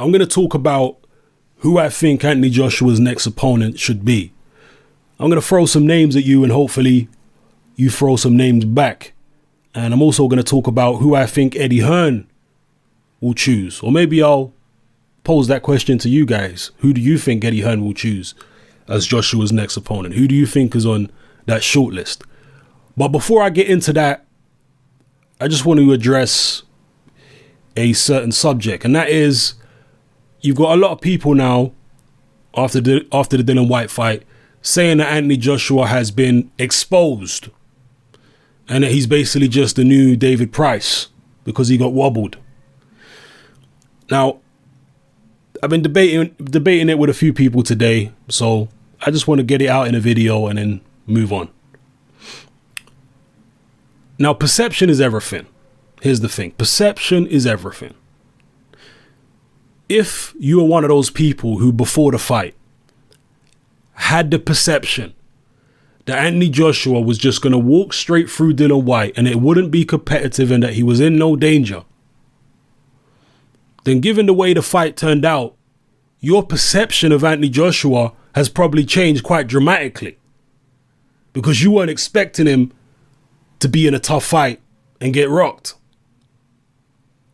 I'm going to talk about who I think Anthony Joshua's next opponent should be. I'm going to throw some names at you and hopefully you throw some names back. And I'm also going to talk about who I think Eddie Hearn will choose. Or maybe I'll pose that question to you guys. Who do you think Eddie Hearn will choose as Joshua's next opponent? Who do you think is on that shortlist? But before I get into that, I just want to address a certain subject. And that is, you've got a lot of people now, after the Dillian Whyte fight, saying that Anthony Joshua has been exposed. And that he's basically just the new David Price because he got wobbled. Now, I've been debating it with a few people today, so I just want to get it out in a video and then move on. Now, perception is everything. Here's the thing. Perception is everything. If you are one of those people who before the fight had the perception that Anthony Joshua was just going to walk straight through Dillian Whyte and it wouldn't be competitive and that he was in no danger, then given the way the fight turned out, your perception of Anthony Joshua has probably changed quite dramatically because you weren't expecting him to be in a tough fight and get rocked.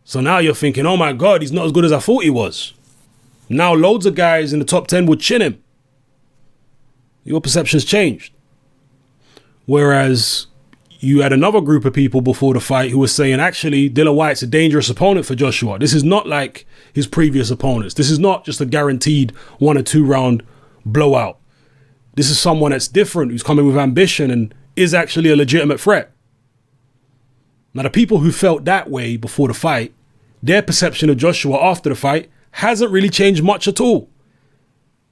So now you're thinking, oh my God, he's not as good as I thought he was. Now loads of guys in the top 10 would chin him. Your perception's changed. Whereas you had another group of people before the fight who were saying, actually, Dillian Whyte's a dangerous opponent for Joshua. This is not like his previous opponents. This is not just a guaranteed 1 or 2 round blowout. This is someone that's different, who's coming with ambition and is actually a legitimate threat. Now, the people who felt that way before the fight, their perception of Joshua after the fight hasn't really changed much at all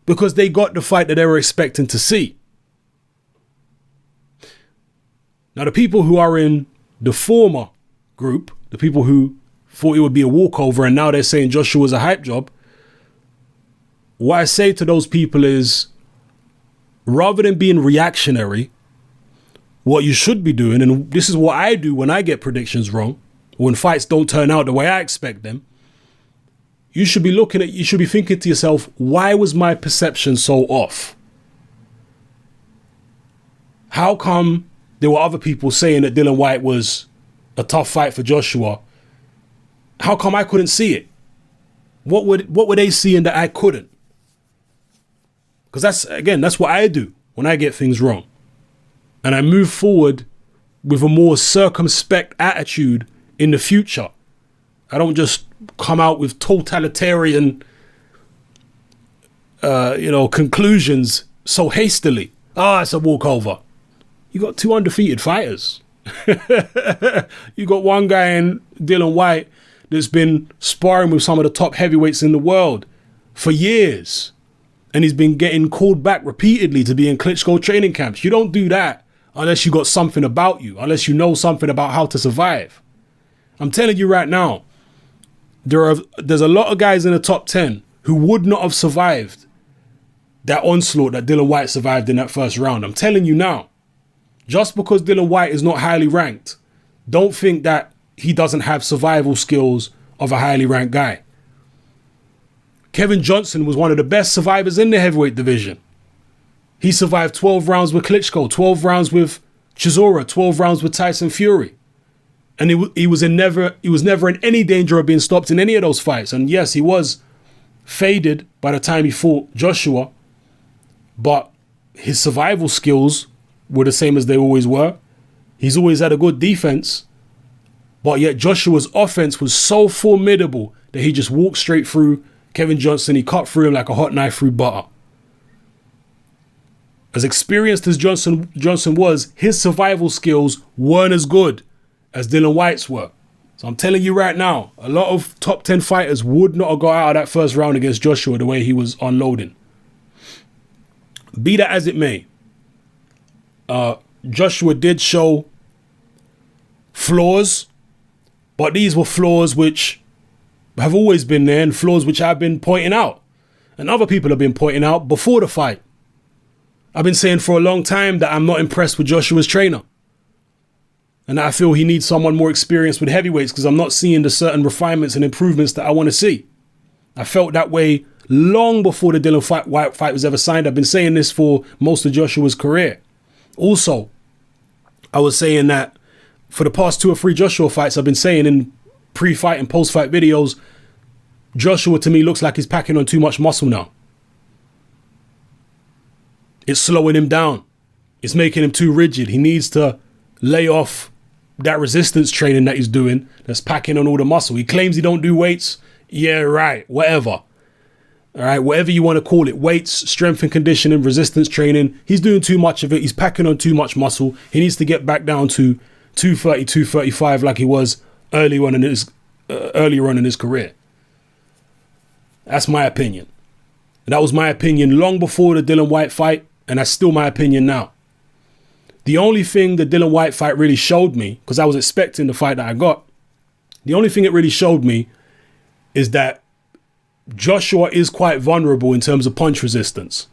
because they got the fight that they were expecting to see. Now, the people who are in the former group, the people who thought it would be a walkover and now they're saying Joshua's a hype job, what I say to those people is, rather than being reactionary, what you should be doing, and this is what I do when I get predictions wrong, when fights don't turn out the way I expect them, you should be thinking to yourself, why was my perception so off? How come there were other people saying that Dillian Whyte was a tough fight for Joshua? How come I couldn't see it? What were they seeing that I couldn't? Because that's what I do when I get things wrong. And I move forward with a more circumspect attitude in the future. I don't just come out with totalitarian, conclusions so hastily. It's a walkover. You got 2 undefeated fighters. You got one guy in Dillian Whyte that's been sparring with some of the top heavyweights in the world for years. And he's been getting called back repeatedly to be in Klitschko training camps. You don't do that unless you got something about you, unless you know something about how to survive. I'm telling you right now, there's a lot of guys in the top 10 who would not have survived that onslaught that Dillian Whyte survived in that first round. I'm telling you now. Just because Dillian Whyte is not highly ranked, don't think that he doesn't have survival skills of a highly ranked guy. Kevin Johnson was one of the best survivors in the heavyweight division. He survived 12 rounds with Klitschko, 12 rounds with Chisora, 12 rounds with Tyson Fury. And he was never in any danger of being stopped in any of those fights. And yes, he was faded by the time he fought Joshua, but his survival skills were the same as they always were. He's always had a good defense, but yet Joshua's offense was so formidable that he just walked straight through Kevin Johnson. He cut through him like a hot knife through butter. As experienced as Johnson was, his survival skills weren't as good as Dillian Whyte's were. So I'm telling you right now, a lot of top 10 fighters would not have got out of that first round against Joshua the way he was unloading. Be that as it may, Joshua did show flaws, but these were flaws which have always been there and flaws which I've been pointing out and other people have been pointing out before the fight. I've been saying for a long time that I'm not impressed with Joshua's trainer and I feel he needs someone more experienced with heavyweights because I'm not seeing the certain refinements and improvements that I want to see. I felt that way long before the Dillian Whyte fight was ever signed. I've been saying this for most of Joshua's career. Also, I was saying that for the past 2 or 3 Joshua fights, I've been saying in pre-fight and post-fight videos, Joshua to me looks like he's packing on too much muscle now. It's slowing him down. It's making him too rigid. He needs to lay off that resistance training that he's doing that's packing on all the muscle. He claims he don't do weights. Yeah, right. Whatever. All right. Whatever you want to call it. Weights, strength and conditioning, resistance training. He's doing too much of it. He's packing on too much muscle. He needs to get back down to 230, 235 like he was earlier on in his career. That's my opinion. And that was my opinion long before the Dillian Whyte fight. And that's still my opinion now. The only thing the Dillian Whyte fight really showed me, because I was expecting the fight that I got, the only thing it really showed me is that Joshua is quite vulnerable in terms of punch resistance.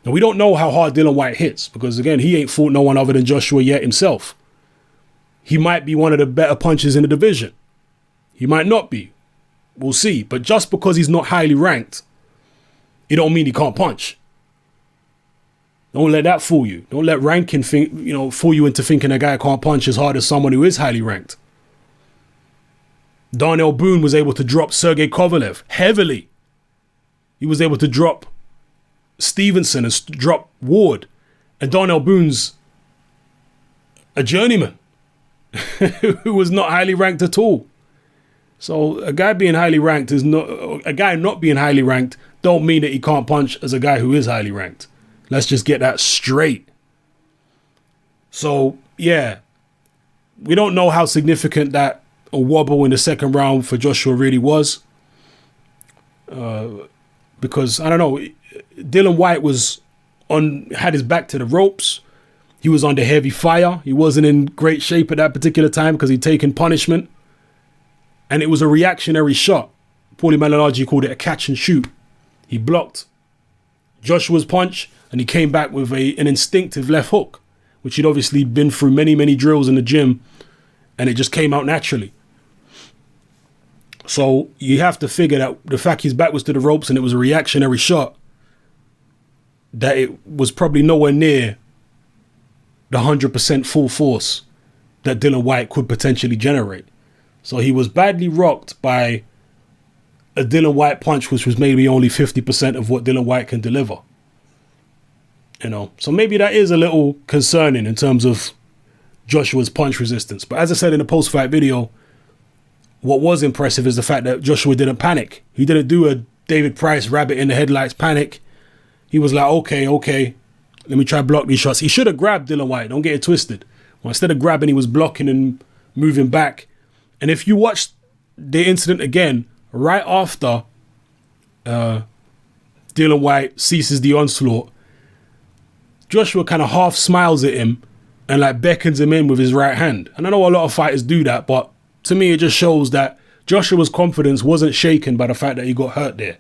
Now, we don't know how hard Dillian Whyte hits, because again, he ain't fought no one other than Joshua yet himself. He might be one of the better punchers in the division. He might not be. We'll see. But just because he's not highly ranked, it don't mean he can't punch. Don't let that fool you. Don't let ranking fool you into thinking a guy can't punch as hard as someone who is highly ranked. Darnell Boone was able to drop Sergey Kovalev heavily. He was able to drop Stevenson and drop Ward. And Darnell Boone's a journeyman who was not highly ranked at all. So a guy being highly ranked is not a guy not being highly ranked don't mean that he can't punch as a guy who is highly ranked. Let's just get that straight. So, yeah, we don't know how significant that a wobble in the second round for Joshua really was. Because, I don't know, Dillian Whyte had his back to the ropes. He was under heavy fire. He wasn't in great shape at that particular time because he'd taken punishment. And it was a reactionary shot. Paulie Malignaggi called it a catch and shoot. He blocked Joshua's punch and he came back with an instinctive left hook, which he'd obviously been through many, many drills in the gym, and it just came out naturally. So you have to figure that the fact his back was to the ropes and it was a reactionary shot, that it was probably nowhere near the 100% full force that Dillian Whyte could potentially generate. So he was badly rocked by a Dillian Whyte punch, which was maybe only 50% of what Dillian Whyte can deliver. So maybe that is a little concerning in terms of Joshua's punch resistance. But as I said in the post-fight video, what was impressive is the fact that Joshua didn't panic. He didn't do a David Price rabbit in the headlights panic. He was like, okay, let me try block these shots. He should have grabbed Dillian Whyte. Don't get it twisted. Well, instead of grabbing, he was blocking and moving back. And if you watch the incident again, right after Dillian Whyte ceases the onslaught, Joshua kind of half smiles at him and like beckons him in with his right hand. And I know a lot of fighters do that, but to me, it just shows that Joshua's confidence wasn't shaken by the fact that he got hurt there.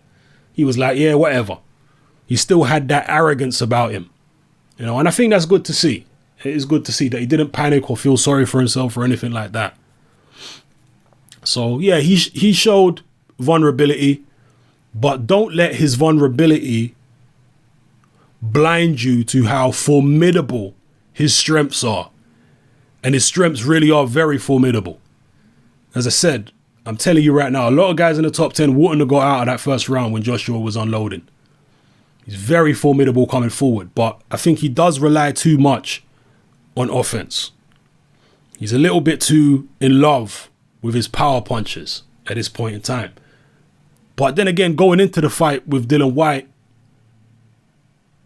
He was like, yeah, whatever. He still had that arrogance about him, and I think that's good to see. It is good to see that he didn't panic or feel sorry for himself or anything like that. So yeah, he showed vulnerability, but don't let his vulnerability blind you to how formidable his strengths are. And his strengths really are very formidable. As I said, I'm telling you right now, a lot of guys in the top 10 wouldn't have got out of that first round when Joshua was unloading. He's very formidable coming forward, but I think he does rely too much on offense. He's a little bit too in love with his power punches at this point in time. But then again, going into the fight with Dillian Whyte,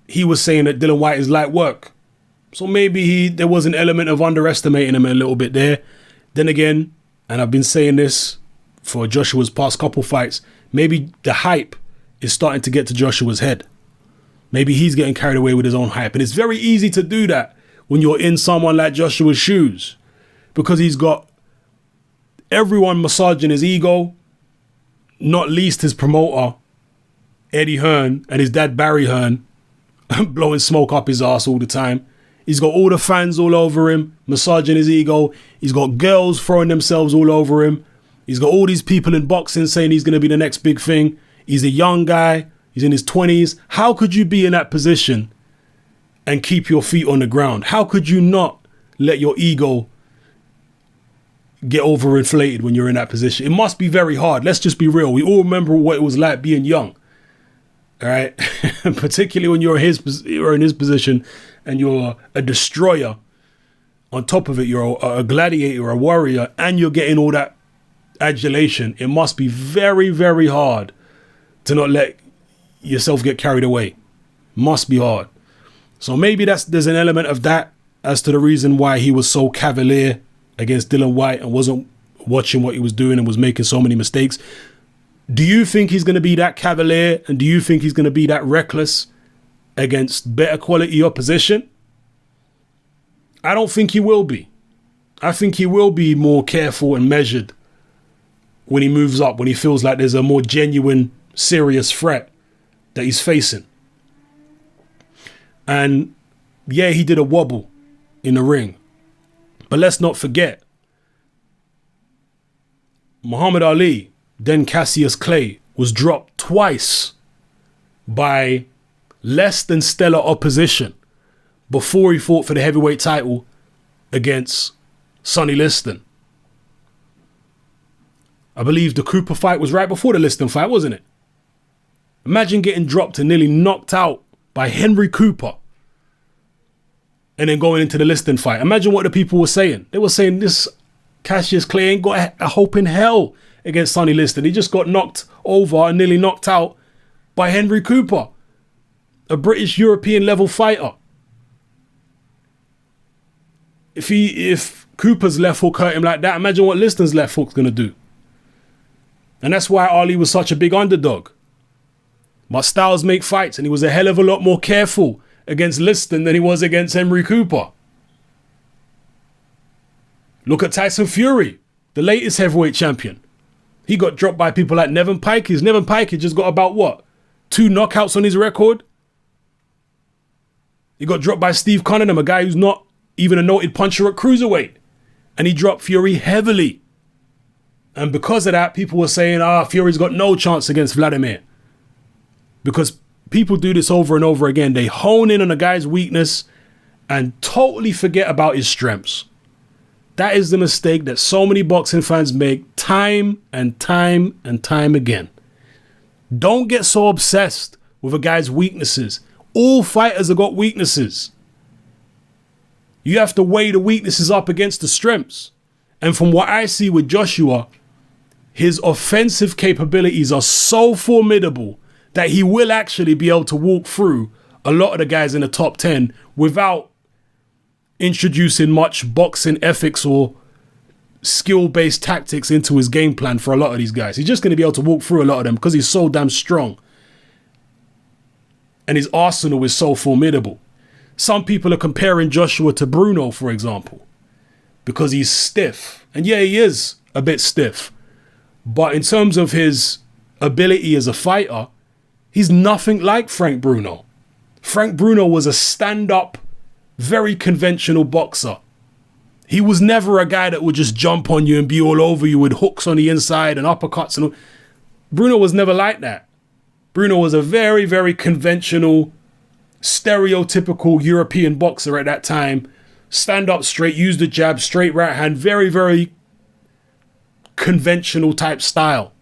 he was saying that Dillian Whyte is light work. So maybe there was an element of underestimating him a little bit there. Then again, and I've been saying this for Joshua's past couple fights, maybe the hype is starting to get to Joshua's head. Maybe he's getting carried away with his own hype. And it's very easy to do that when you're in someone like Joshua's shoes, because he's got everyone massaging his ego, not least his promoter, Eddie Hearn, and his dad, Barry Hearn, blowing smoke up his ass all the time. He's got all the fans all over him, massaging his ego. He's got girls throwing themselves all over him. He's got all these people in boxing saying he's going to be the next big thing. He's a young guy. He's in his 20s. How could you be in that position and keep your feet on the ground? How could you not let your ego get overinflated when you're in that position? It must be very hard. Let's just be real. We all remember what it was like being young. All right. Particularly when you're in his position and you're a destroyer. On top of it, you're a gladiator, a warrior, and you're getting all that adulation. It must be very, very hard to not let yourself get carried away. Must be hard. So maybe there's an element of that as to the reason why he was so cavalier against Dillian Whyte and wasn't watching what he was doing and was making so many mistakes. Do you think he's going to be that cavalier, and do you think he's going to be that reckless against better quality opposition? I don't think he will be. I think he will be more careful and measured when he moves up, when he feels like there's a more genuine, serious threat that he's facing. And yeah, he did a wobble in the ring. But let's not forget, Muhammad Ali, then Cassius Clay, was dropped twice by less than stellar opposition before he fought for the heavyweight title against Sonny Liston. I believe the Cooper fight was right before the Liston fight, wasn't it? Imagine getting dropped and nearly knocked out by Henry Cooper and then going into the Liston fight. Imagine what the people were saying. They were saying this Cassius Clay ain't got a hope in hell against Sonny Liston. He just got knocked over and nearly knocked out by Henry Cooper, a British European level fighter. If Cooper's left hook hurt him like that, imagine what Liston's left hook's gonna do. And that's why Ali was such a big underdog. But styles make fights, and he was a hell of a lot more careful against Liston than he was against Henry Cooper. Look at Tyson Fury, the latest heavyweight champion. He got dropped by people like Nevin Pikes. Nevin Pikes just got about, what, 2 knockouts on his record? He got dropped by Steve Cunningham, a guy who's not even a noted puncher at cruiserweight. And he dropped Fury heavily. And because of that, people were saying, Fury's got no chance against Vladimir. Because people do this over and over again. They hone in on a guy's weakness and totally forget about his strengths. That is the mistake that so many boxing fans make time and time and time again. Don't get so obsessed with a guy's weaknesses. All fighters have got weaknesses. You have to weigh the weaknesses up against the strengths. And from what I see with Joshua, his offensive capabilities are so formidable that he will actually be able to walk through a lot of the guys in the top 10 without introducing much boxing ethics or skill-based tactics into his game plan for a lot of these guys. He's just going to be able to walk through a lot of them because he's so damn strong. And his arsenal is so formidable. Some people are comparing Joshua to Bruno, for example, because he's stiff. And yeah, he is a bit stiff. But in terms of his ability as a fighter, he's nothing like Frank Bruno. Frank Bruno was a stand-up, very conventional boxer. He was never a guy that would just jump on you and be all over you with hooks on the inside and uppercuts. And Bruno was never like that. Bruno was a very, very conventional, stereotypical European boxer at that time. Stand up straight, use the jab, straight right hand, very, very conventional type style.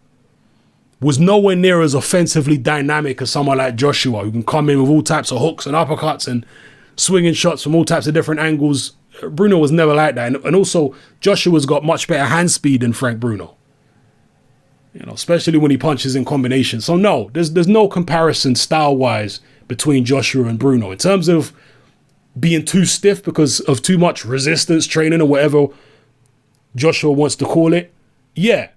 Was nowhere near as offensively dynamic as someone like Joshua, who can come in with all types of hooks and uppercuts and swinging shots from all types of different angles. Bruno was never like that. And also, Joshua's got much better hand speed than Frank Bruno. You know, especially when he punches in combination. So no, there's no comparison style-wise between Joshua and Bruno. In terms of being too stiff because of too much resistance training or whatever Joshua wants to call it, yeah,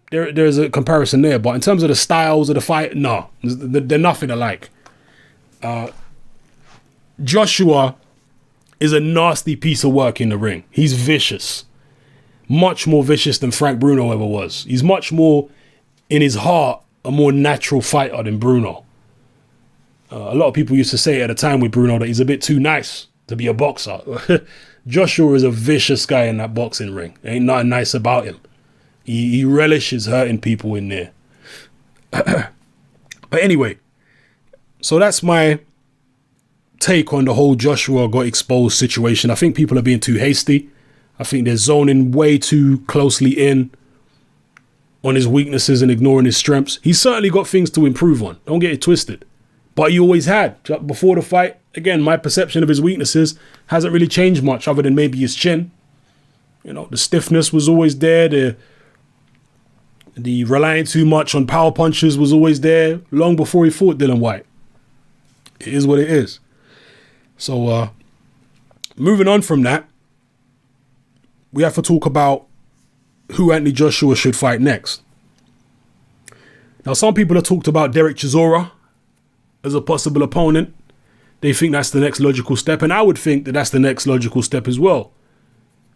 there's a comparison there. But in terms of the styles of the fight, no, they're nothing alike. Joshua is a nasty piece of work in the ring. He's vicious. Much more vicious than Frank Bruno ever was. He's much more, in his heart, a more natural fighter than Bruno. A lot of people used to say at the time with Bruno that he's a bit too nice to be a boxer. Joshua is a vicious guy in that boxing ring. Ain't nothing nice about him. He relishes hurting people in there. But anyway, so that's my take on the whole Joshua got exposed situation. I think people are being too hasty. I think they're zoning way too closely in on his weaknesses and ignoring his strengths. He's certainly got things to improve on. Don't get it twisted. But he always had. Before the fight, again, my perception of his weaknesses hasn't really changed much other than maybe his chin. You know, the stiffness was always there. The relying too much on power punches was always there long before he fought Dillian Whyte. It is what it is. So, moving on from that, we have to talk about who Anthony Joshua should fight next. Now, some people have talked about Derek Chisora as a possible opponent. They think that's the next logical step, and I would think that that's the next logical step as well,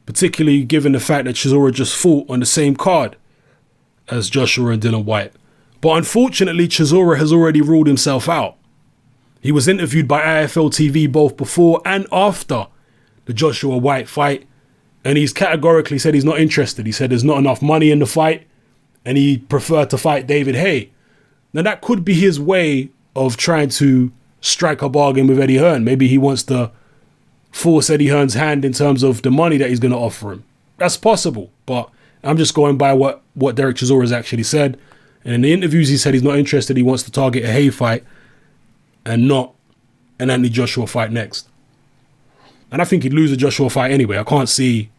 particularly given the fact that Chisora just fought on the same card as Joshua and Dillian Whyte. But unfortunately, Chisora has already ruled himself out. He was interviewed by IFL TV both before and after the Joshua Whyte fight, and he's categorically said he's not interested. He said there's not enough money in the fight, and he preferred to fight David Haye. Now, that could be his way of trying to strike a bargain with Eddie Hearn. Maybe he wants to force Eddie Hearn's hand in terms of the money that he's going to offer him. That's possible, but I'm just going by what Derek Chisora has actually said. And in the interviews, he said he's not interested. He wants to target a Haye fight and not an Anthony Joshua fight next. And I think he'd lose the Joshua fight anyway. I can't see...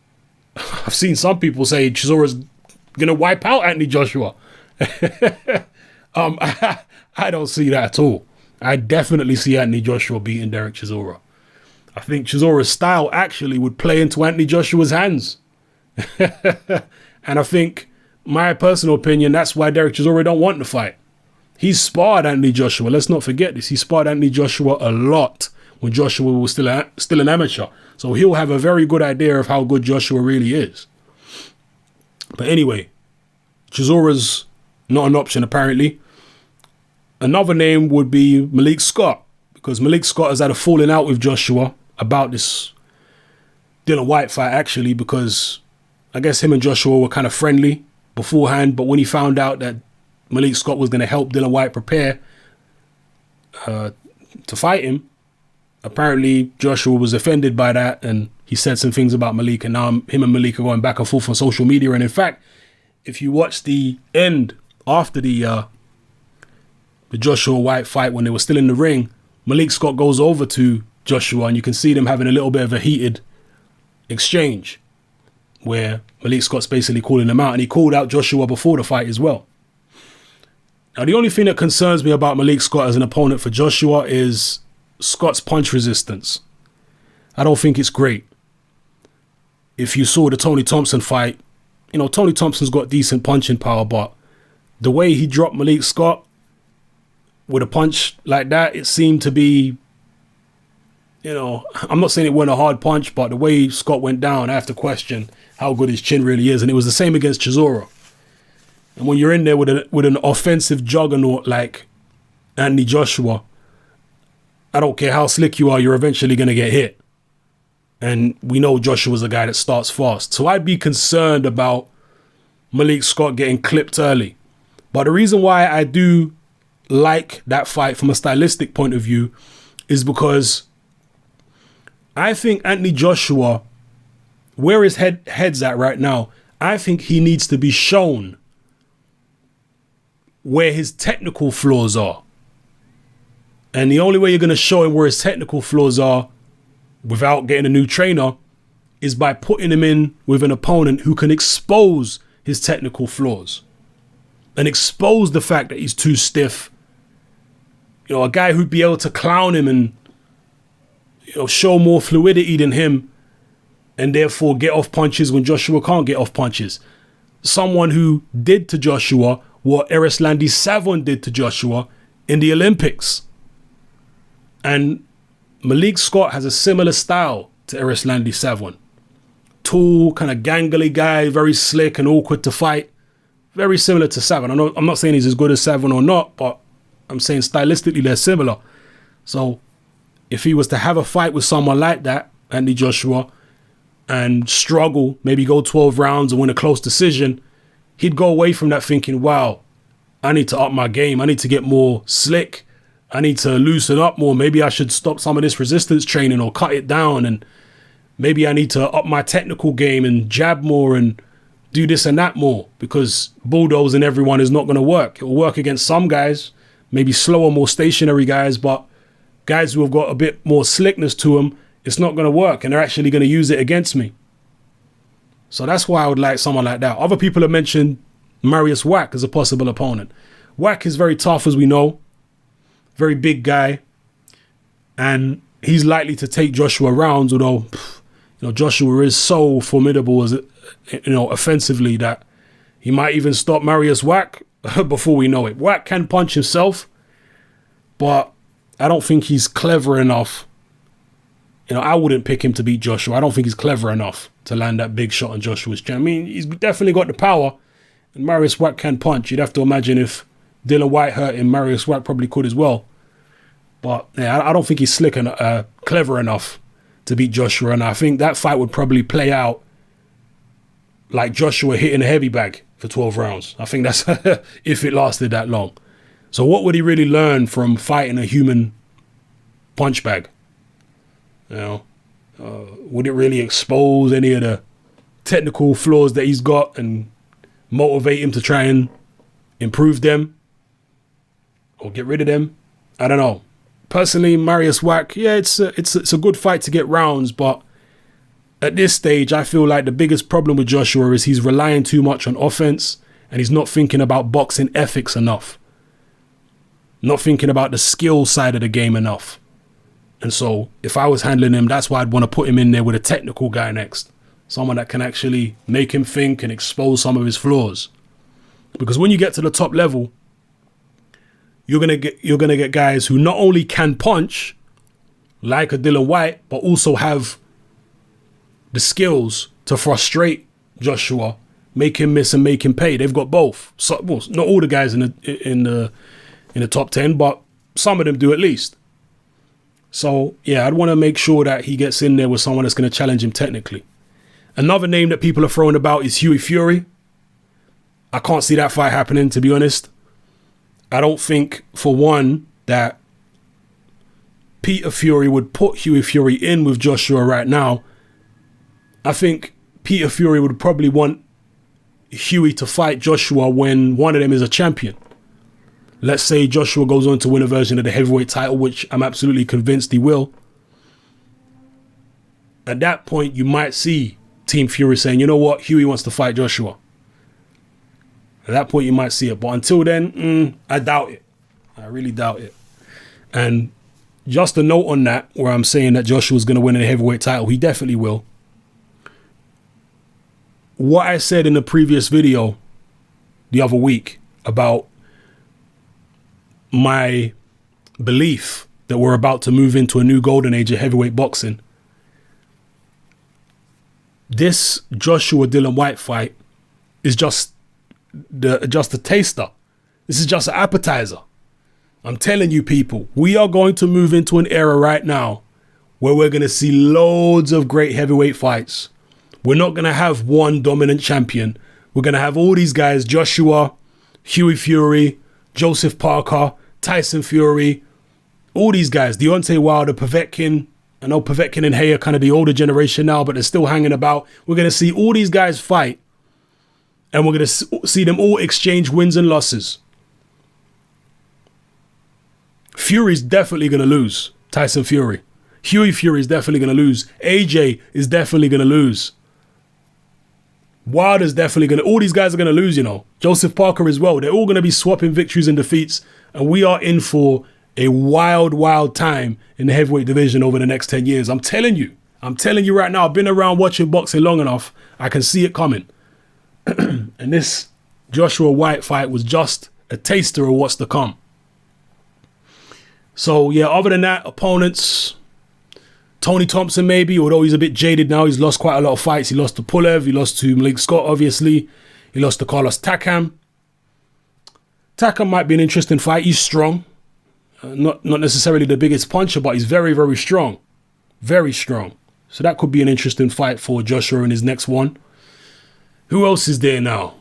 I've seen some people say Chisora's going to wipe out Anthony Joshua. I don't see that at all. I definitely see Anthony Joshua beating Derek Chisora. I think Chisora's style actually would play into Anthony Joshua's hands. And I think, my personal opinion, that's why Derek Chisora don't want the fight. He's sparred Anthony Joshua. Let's not forget this. He sparred Anthony Joshua a lot when Joshua was still an amateur. So he'll have a very good idea of how good Joshua really is. But anyway, Chisora's not an option apparently. Another name would be Malik Scott, because Malik Scott has had a falling out with Joshua about this Dillian Whyte fight actually, because I guess him and Joshua were kind of friendly beforehand, but when he found out that Malik Scott was going to help Dillian Whyte prepare to fight him, apparently Joshua was offended by that, and he said some things about Malik, and now him and Malik are going back and forth on social media. And in fact, if you watch the end after the Joshua Whyte fight, when they were still in the ring, Malik Scott goes over to Joshua and you can see them having a little bit of a heated exchange where Malik Scott's basically calling him out, and he called out Joshua before the fight as well. Now, the only thing that concerns me about Malik Scott as an opponent for Joshua is Scott's punch resistance. I don't think it's great. If you saw the Tony Thompson fight, you know, Tony Thompson's got decent punching power, but the way he dropped Malik Scott with a punch like that, it seemed to be, you know, I'm not saying it wasn't a hard punch, but the way Scott went down, I have to question how good his chin really is. And it was the same against Chisora. And when you're in there with an offensive juggernaut like Anthony Joshua, I don't care how slick you are, you're eventually going to get hit. And we know Joshua's a guy that starts fast. So I'd be concerned about Malik Scott getting clipped early. But the reason why I do like that fight from a stylistic point of view is because I think Anthony Joshua, where his head's at right now, I think he needs to be shown where his technical flaws are. And the only way you're going to show him where his technical flaws are without getting a new trainer is by putting him in with an opponent who can expose his technical flaws and expose the fact that he's too stiff. You know, a guy who'd be able to clown him and, you know, show more fluidity than him and therefore get off punches when Joshua can't get off punches. Someone who did to Joshua what Erislandy Savon did to Joshua in the Olympics. And Malik Scott has a similar style to Erislandy Savon. Tall, kind of gangly guy, very slick and awkward to fight. Very similar to Savon. I'm not saying he's as good as Savon or not, but I'm saying stylistically they're similar. So if he was to have a fight with someone like that, Anthony Joshua, and struggle, maybe go 12 rounds and win a close decision, he'd go away from that thinking, wow, I need to up my game. I need to get more slick. I need to loosen up more. Maybe I should stop some of this resistance training or cut it down. And maybe I need to up my technical game and jab more and do this and that more, because bulldozing everyone is not going to work. It will work against some guys, maybe slower, more stationary guys, but guys who have got a bit more slickness to them, it's not going to work, and they're actually going to use it against me. So that's why I would like someone like that. Other people have mentioned Marius Wack as a possible opponent. Wack is very tough, as we know, very big guy, and he's likely to take Joshua rounds, although Joshua is so formidable as offensively that he might even stop Marius Wack before we know it. Wack can punch himself, but I don't think he's clever enough. I wouldn't pick him to beat Joshua. I don't think he's clever enough to land that big shot on Joshua's chin. I mean, he's definitely got the power, and Marius Wack can punch. You'd have to imagine if Dillian Whyte hurt him, Marius Wack probably could as well. But yeah, I don't think he's slick and clever enough to beat Joshua, and I think that fight would probably play out like Joshua hitting a heavy bag for 12 rounds. I think that's if it lasted that long. So what would he really learn from fighting a human punch bag? Would it really expose any of the technical flaws that he's got and motivate him to try and improve them or get rid of them? I don't know. Personally, Marius Wack, yeah, it's a good fight to get rounds, but at this stage, I feel like the biggest problem with Joshua is he's relying too much on offense, and he's not thinking about boxing ethics enough. Not thinking about the skill side of the game enough. And so if I was handling him, that's why I'd want to put him in there with a technical guy next. Someone that can actually make him think and expose some of his flaws. Because when you get to the top level, you're gonna get guys who not only can punch, like a Dillian Whyte, but also have the skills to frustrate Joshua, make him miss and make him pay. They've got both. So, well, not all the guys in the top 10, but some of them do at least. So yeah, I'd want to make sure that he gets in there with someone that's going to challenge him technically. Another name that people are throwing about is Hughie Fury. I can't see that fight happening, to be honest. I don't think, for one, that Peter Fury would put Hughie Fury in with Joshua right now. I think Peter Fury would probably want Hughie to fight Joshua when one of them is a champion. Let's say Joshua goes on to win a version of the heavyweight title, which I'm absolutely convinced he will. At that point, you might see Team Fury saying, you know what, Hughie wants to fight Joshua. At that point, you might see it. But until then, I doubt it. I really doubt it. And just a note on that, where I'm saying that Joshua's going to win a heavyweight title, he definitely will. What I said in the previous video the other week about my belief that we're about to move into a new golden age of heavyweight boxing. This Joshua Dillian Whyte fight is just a taster. This is just an appetizer. I'm telling you people, we are going to move into an era right now where we're going to see loads of great heavyweight fights. We're not going to have one dominant champion. We're going to have all these guys, Joshua, Hughie Fury, Joseph Parker, Tyson Fury, all these guys, Deontay Wilder, Povetkin. I know Povetkin and Hay are kind of the older generation now, but they're still hanging about. We're going to see all these guys fight, and we're going to see them all exchange wins and losses. Fury's definitely going to lose, Tyson Fury. Hughie Fury is definitely going to lose. AJ is definitely going to lose. Wilder's definitely going to... All these guys are going to lose, Joseph Parker as well. They're all going to be swapping victories and defeats. And we are in for a wild, wild time in the heavyweight division over the next 10 years. I'm telling you right now, I've been around watching boxing long enough. I can see it coming. And this Joshua Whyte fight was just a taster of what's to come. So, yeah, other than that, opponents... Tony Thompson maybe, although he's a bit jaded now. He's lost quite a lot of fights. He lost to Pulev. He lost to Malik Scott, obviously. He lost to Carlos Takam. Takam might be an interesting fight. He's strong. Not necessarily the biggest puncher, but he's very, very strong. Very strong. So that could be an interesting fight for Joshua in his next one. Who else is there now?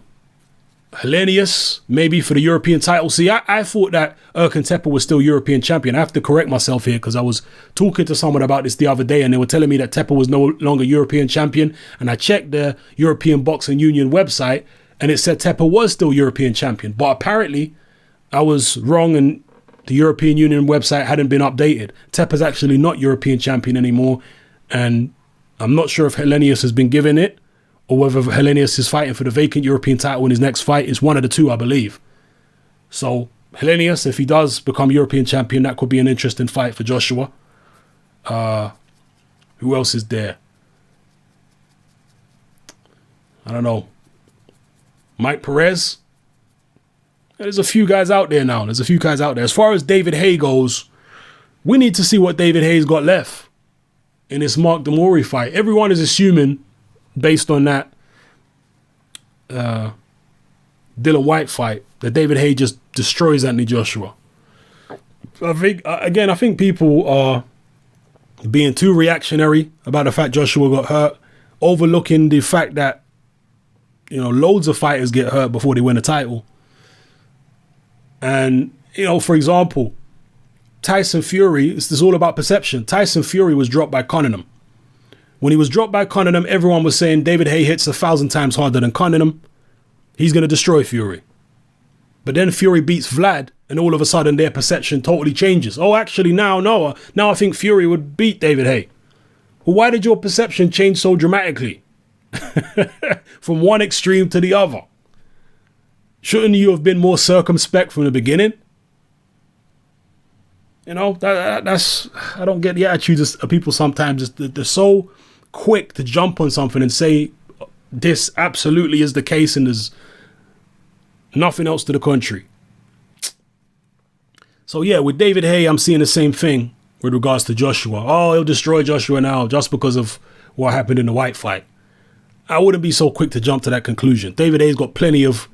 Helenius, maybe for the European title. See, I thought that Erkan Tepe was still European champion. I have to correct myself here because I was talking to someone about this the other day and they were telling me that Tepe was no longer European champion. And I checked the European Boxing Union website and it said Tepe was still European champion. But apparently I was wrong and the European Union website hadn't been updated. Tepe's actually not European champion anymore. And I'm not sure if Helenius has been given it, or whether Helenius is fighting for the vacant European title in his next fight. It's one of the two, I believe. So Helenius, if he does become European champion, that could be an interesting fight for Joshua. Who else is there? I don't know. Mike Perez. There's a few guys out there now. As far as David Haye goes, we need to see what David Haye's got left in this Mark Demori fight. Everyone is assuming, based on that Dillian Whyte fight, that David Haye just destroys Anthony Joshua. I think people are being too reactionary about the fact Joshua got hurt, overlooking the fact that, loads of fighters get hurt before they win a title. And, for example, Tyson Fury, this is all about perception. Tyson Fury was dropped by Cunningham. When he was dropped by Cunningham, everyone was saying David Haye hits 1,000 times harder than Cunningham. He's going to destroy Fury. But then Fury beats Vlad, and all of a sudden their perception totally changes. Oh, actually, now I think Fury would beat David Haye. Well, why did your perception change so dramatically? From one extreme to the other. Shouldn't you have been more circumspect from the beginning? That's I don't get the attitude of people sometimes. They're so quick to jump on something and say this absolutely is the case and there's nothing else to the contrary. So yeah, with David Haye, I'm seeing the same thing with regards to Joshua. Oh, he'll destroy Joshua now just because of what happened in the Whyte fight. I wouldn't be so quick to jump to that conclusion. David Haye's got plenty of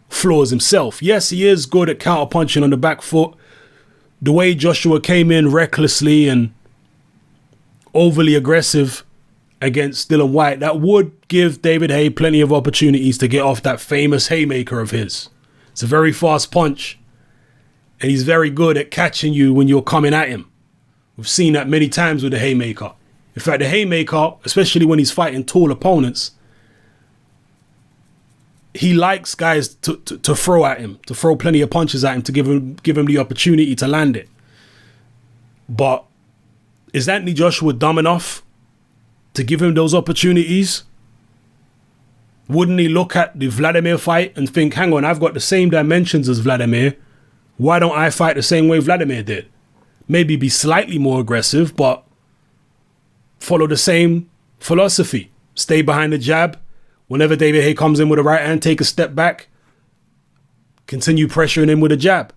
flaws himself. Yes, he is good at counterpunching on the back foot. The way Joshua came in recklessly and overly aggressive against Dillian Whyte, that would give David Haye plenty of opportunities to get off that famous haymaker of his. It's a very fast punch, and he's very good at catching you when you're coming at him. We've seen that many times with the haymaker. In fact, the haymaker, especially when he's fighting tall opponents, he likes guys to throw at him, to throw plenty of punches at him, to give him the opportunity to land it. But is Anthony Joshua dumb enough to give him those opportunities? Wouldn't he look at the Vladimir fight and think, hang on, I've got the same dimensions as Vladimir. Why don't I fight the same way Vladimir did? Maybe be slightly more aggressive, but follow the same philosophy. Stay behind the jab. Whenever David Haye comes in with a right hand, take a step back. Continue pressuring him with a jab.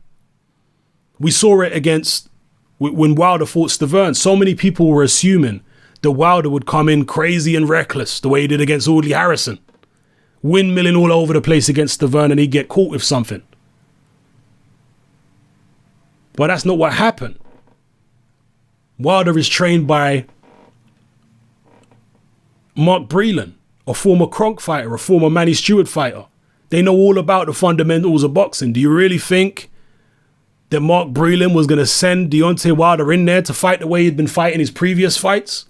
We saw it when Wilder fought Stavern. So many people were assuming that Wilder would come in crazy and reckless, the way he did against Audley Harrison. Windmilling all over the place against Stavern and he'd get caught with something. But that's not what happened. Wilder is trained by Mark Breland, a former Kronk fighter, a former Manny Stewart fighter. They know all about the fundamentals of boxing. Do you really think that Mark Breland was going to send Deontay Wilder in there to fight the way he'd been fighting his previous fights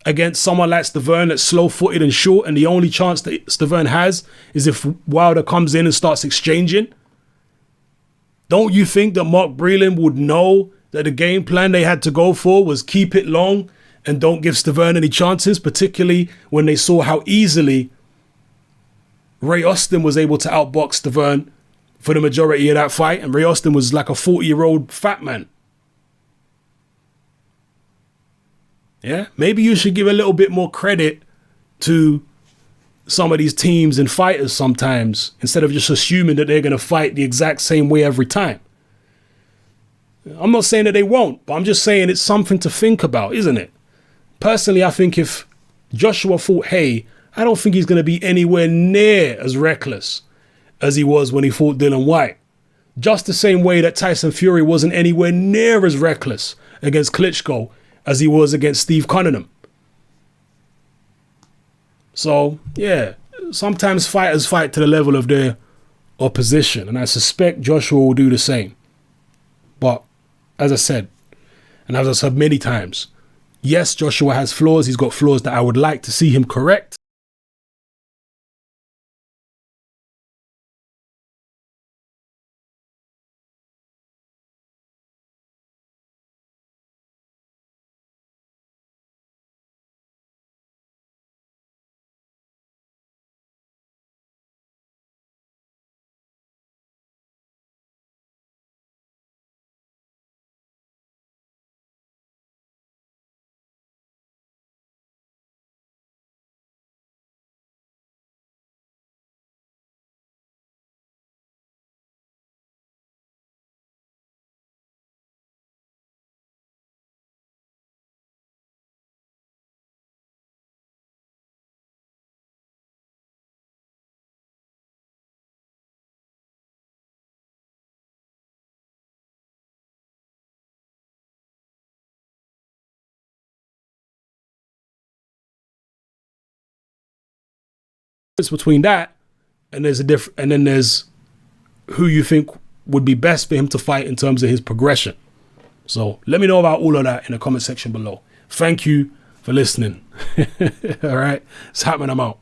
against someone like Stavern that's slow-footed and short, and the only chance that Stavern has is if Wilder comes in and starts exchanging? Don't you think that Mark Breland would know that the game plan they had to go for was keep it long and don't give Stavern any chances, particularly when they saw how easily Ray Austin was able to outbox Stavern for the majority of that fight, and Ray Austin was like a 40-year-old fat man. Yeah, maybe you should give a little bit more credit to some of these teams and fighters sometimes, instead of just assuming that they're going to fight the exact same way every time. I'm not saying that they won't, but I'm just saying it's something to think about, isn't it? Personally, I think if Joshua fought Haye, I don't think he's going to be anywhere near as reckless as he was when he fought Dillian Whyte. Just the same way that Tyson Fury wasn't anywhere near as reckless against Klitschko as he was against Steve Cunningham. So, yeah, sometimes fighters fight to the level of their opposition, and I suspect Joshua will do the same. But as I said, and as I've said many times, yes, Joshua has flaws. He's got flaws that I would like to see him correct. Between that and then there's who you think would be best for him to fight in terms of his progression. So let me know about all of that in the comment section below. Thank you for listening. All right, it's happening. I'm out.